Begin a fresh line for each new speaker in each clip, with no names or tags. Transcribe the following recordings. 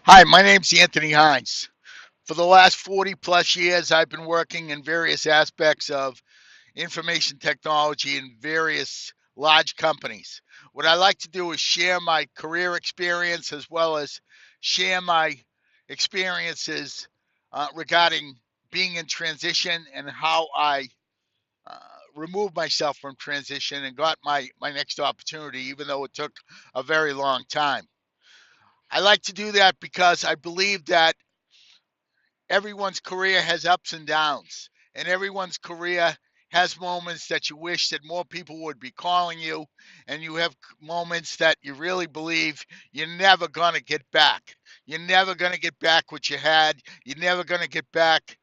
Hi, my name's Anthony Hines. For the last 40 plus years, I've been working in various aspects of information technology in various large companies. What I like to do is share my career experience as well as share my experiences regarding being in transition and how I uh, removed myself from transition and got my next opportunity, even though it took a very long time. I like to do that because I believe that everyone's career has ups and downs, and everyone's career has moments that you wish that more people would be calling you, and you have moments that you really believe you're never going to get back. You're never going to get back what you had. You're never going to get back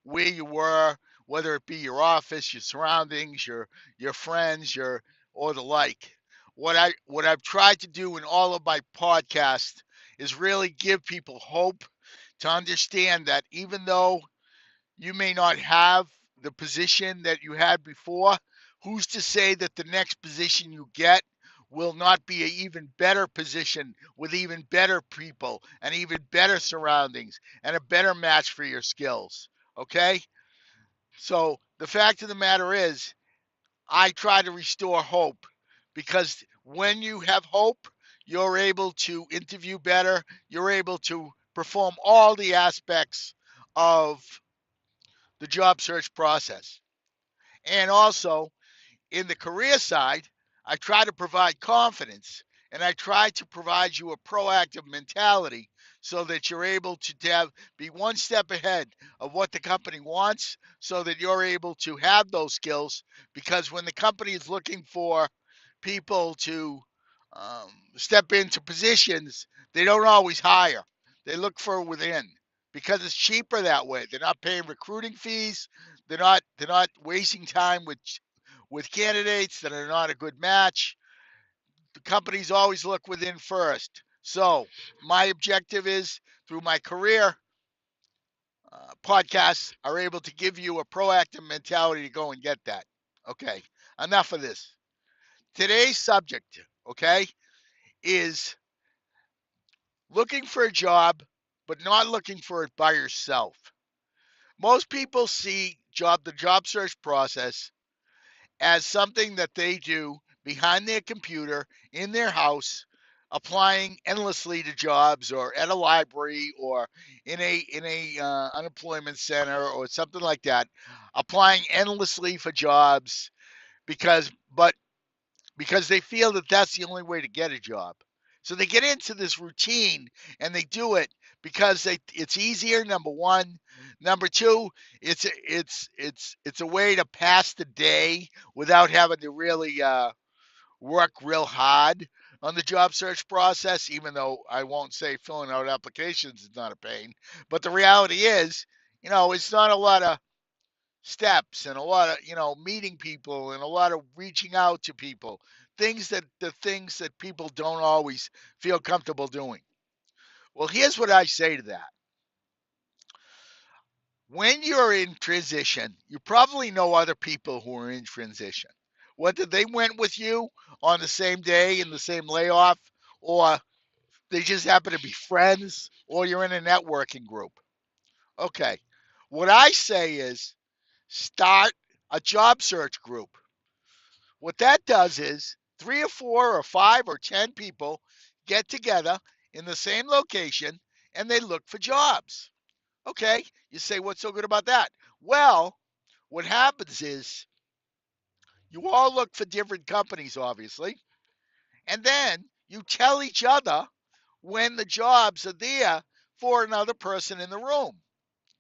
where you were, whether it be your office, your surroundings, your friends, your or the like. What I've tried to do in all of my podcasts is really give people hope to understand that even though you may not have the position that you had before, who's to say that the next position you get will not be an even better position with even better people and even better surroundings and a better match for your skills? Okay? So the fact of the matter is, I try to restore hope because when you have hope, you're able to interview better. You're able to perform all the aspects of the job search process. And also, in the career side, I try to provide confidence and I try to provide you a proactive mentality so that you're able to be one step ahead of what the company wants so that you're able to have those skills because when the company is looking for people to step into positions, they don't always hire. They look for within because it's cheaper that way. They're not paying recruiting fees. They're not wasting time with candidates that are not a good match. The companies always look within first. So my objective is through my career podcasts are able to give you a proactive mentality to go and get that. Okay, enough of this. Today's subject, okay, is looking for a job, but not looking for it by yourself. Most people see the job search process as something that they do behind their computer in their house, applying endlessly to jobs or at a library or in a unemployment center or something like that, applying endlessly for jobs but because they feel that that's the only way to get a job. So they get into this routine and they do it because it's easier. Number one, number two, it's a way to pass the day without having to really work real hard on the job search process. Even though I won't say filling out applications is not a pain, but the reality is, it's not a lot of steps and a lot of meeting people and a lot of reaching out to people, things that people don't always feel comfortable doing. Well, here's what I say to that. When you're in transition, you probably know other people who are in transition, whether they went with you on the same day in the same layoff, or they just happen to be friends, or you're in a networking group. Okay, what I say is start a job search group. What that does is three or four or five or 10 people get together in the same location and they look for jobs. Okay, you say, what's so good about that? Well, what happens is you all look for different companies, obviously, and then you tell each other when the jobs are there for another person in the room.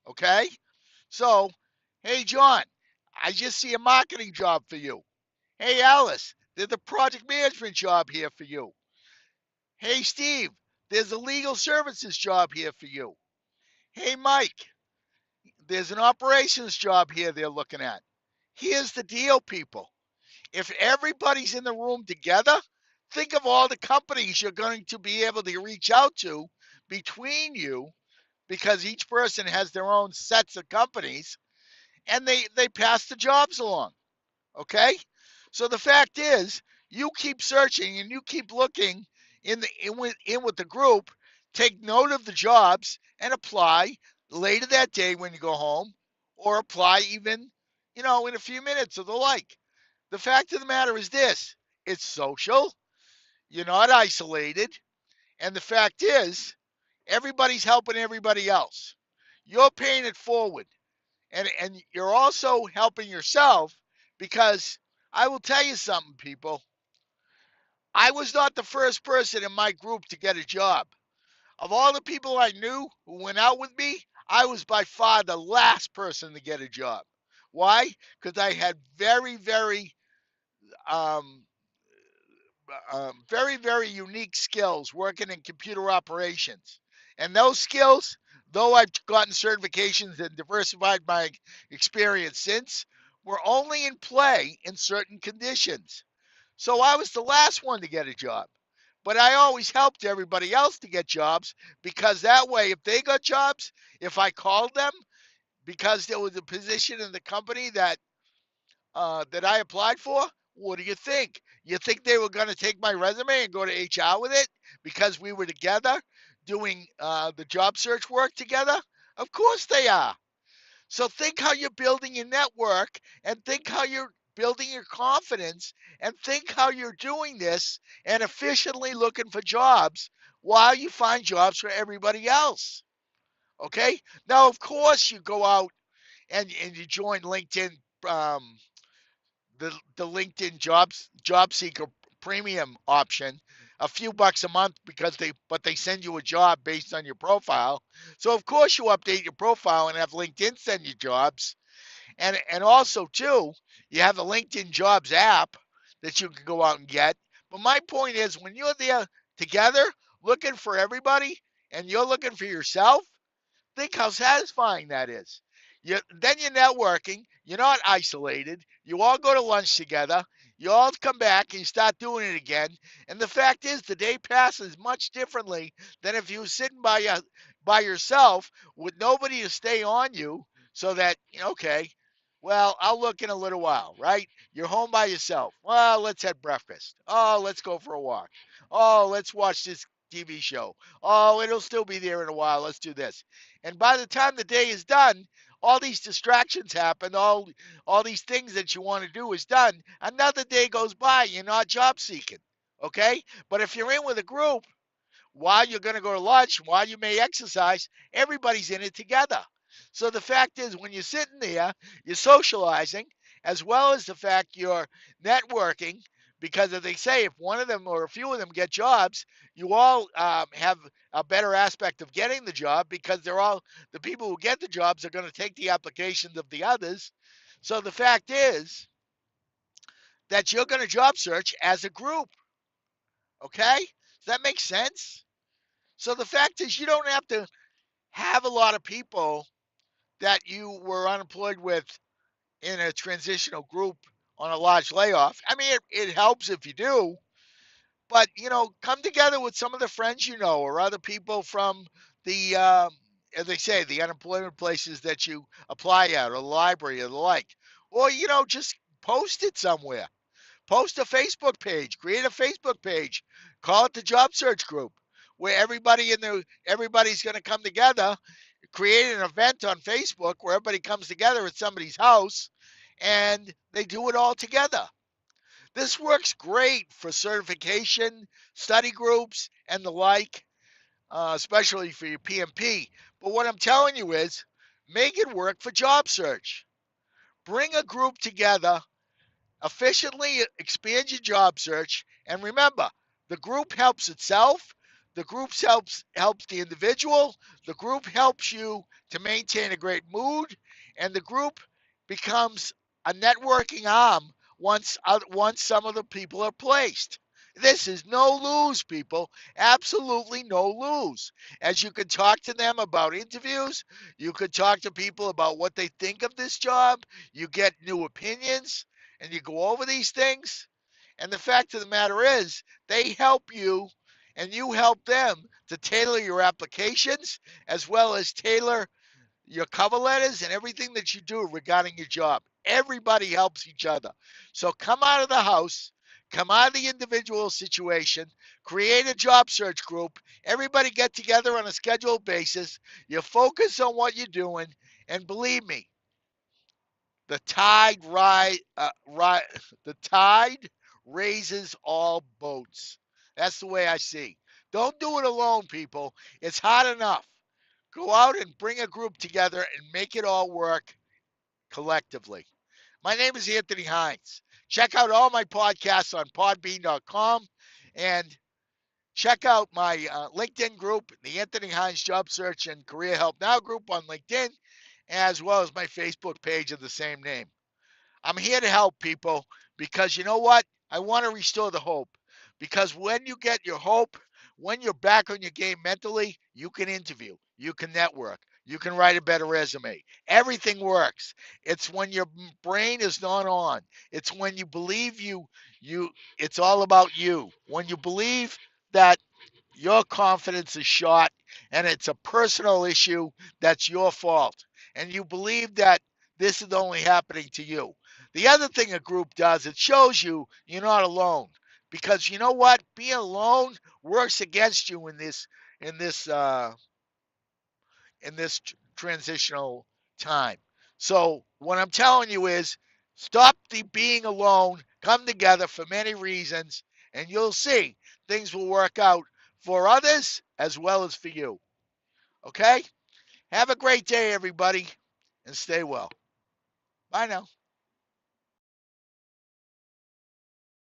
Okay, so, hey, John, I just see a marketing job for you. Hey, Alice, there's a project management job here for you. Hey, Steve, there's a legal services job here for you. Hey, Mike, there's an operations job here they're looking at. Here's the deal, people. If everybody's in the room together, think of all the companies you're going to be able to reach out to between you because each person has their own sets of companies and they pass the jobs along. Okay? So the fact is, you keep searching and you keep looking in with the group. take note of the jobs and apply later that day when you go home, or apply even, in a few minutes or the like. The fact of the matter is this: it's social, you're not isolated, and the fact is, everybody's helping everybody else. You're paying it forward, and you're also helping yourself, because I will tell you something, people. I was not the first person in my group to get a job. Of all the people I knew who went out with me, I was by far the last person to get a job. Why? Because I had um, very unique skills working in computer operations. And those skills, though I've gotten certifications and diversified my experience since, were only in play in certain conditions. So I was the last one to get a job. But I always helped everybody else to get jobs, because that way, if they got jobs, if I called them because there was a position in the company that I applied for, what do you think? You think they were going to take my resume and go to HR with it because we were together doing the job search work together? Of course they are. So think how you're building your network, and think how you're building your confidence, and think how you're doing this and efficiently looking for jobs while you find jobs for everybody else. Okay? Now, of course, you go out and you join LinkedIn, um, the LinkedIn job seeker premium option, a few bucks a month, because they send you a job based on your profile. So of course you update your profile and have LinkedIn send you jobs. And also too, you have the LinkedIn Jobs app that you can go out and get. But my point is, when you're there together looking for everybody and you're looking for yourself, think how satisfying that is. Then you're networking. You're not isolated. You all go to lunch together. You all come back and you start doing it again. And the fact is, the day passes much differently than if you were sitting by yourself with nobody to stay on you, so that, okay, well, I'll look in a little while, right? You're home by yourself. Well, let's have breakfast. Oh, let's go for a walk. Oh, let's watch this TV show. Oh, it'll still be there in a while. Let's do this. And by the time the day is done, all these distractions happen. All these things that you want to do is done. Another day goes by. You're not job seeking. Okay? But if you're in with a group, while you're going to go to lunch, while you may exercise, everybody's in it together. So the fact is, when you're sitting there, you're socializing, as well as the fact you're networking, because as they say, if one of them or a few of them get jobs, you all have a better aspect of getting the job, because the people who get the jobs are going to take the applications of the others. So the fact is that you're going to job search as a group. Okay? Does that make sense? So the fact is, you don't have to have a lot of people that you were unemployed with in a transitional group on a large layoff. I mean, it helps if you do, but come together with some of the friends or other people from as they say, the unemployment places that you apply at, or the library, or the like, or just post it somewhere. Post a Facebook page, create a Facebook page, call it the job search group, where everybody's going to come together. Create an event on Facebook where everybody comes together at somebody's house and they do it all together. This works great for certification, study groups, and the like, especially for your PMP. But what I'm telling you is, make it work for job search. Bring a group together, efficiently expand your job search, and remember, the group helps itself, the group helps the individual, the group helps you to maintain a great mood, and the group becomes a networking arm once some of the people are placed. This is no lose, people. Absolutely no lose. As you can talk to them about interviews, you could talk to people about what they think of this job, you get new opinions, and you go over these things. And the fact of the matter is, they help you and you help them to tailor your applications, as well as tailor your cover letters and everything that you do regarding your job. Everybody helps each other. So come out of the house, Come out of the individual situation, create a job search group, everybody get together on a scheduled basis, you focus on what you're doing, and believe me, the the tide raises all boats. That's the way I see. Don't do it alone, people. It's hard enough. Go out and bring a group together and make it all work collectively. My name is Anthony Hines. Check out all my podcasts on podbean.com and check out my LinkedIn group, the Anthony Hines Job Search and Career Help Now group on LinkedIn, as well as my Facebook page of the same name. I'm here to help people because you know what? I want to restore the hope. Because when you get your hope, when you're back on your game mentally, you can interview, you can network, you can write a better resume. Everything works. It's when your brain is not on. It's when you believe you it's all about you. When you believe that your confidence is shot and it's a personal issue that's your fault. And you believe that this is only happening to you. The other thing a group does, it shows you you're not alone. Because you know what? Being alone works against you in this uh, in this transitional time. So what I'm telling you is stop the being alone, come together for many reasons, and you'll see things will work out for others as well as for you. Okay? Have a great day, everybody, and stay well. Bye now.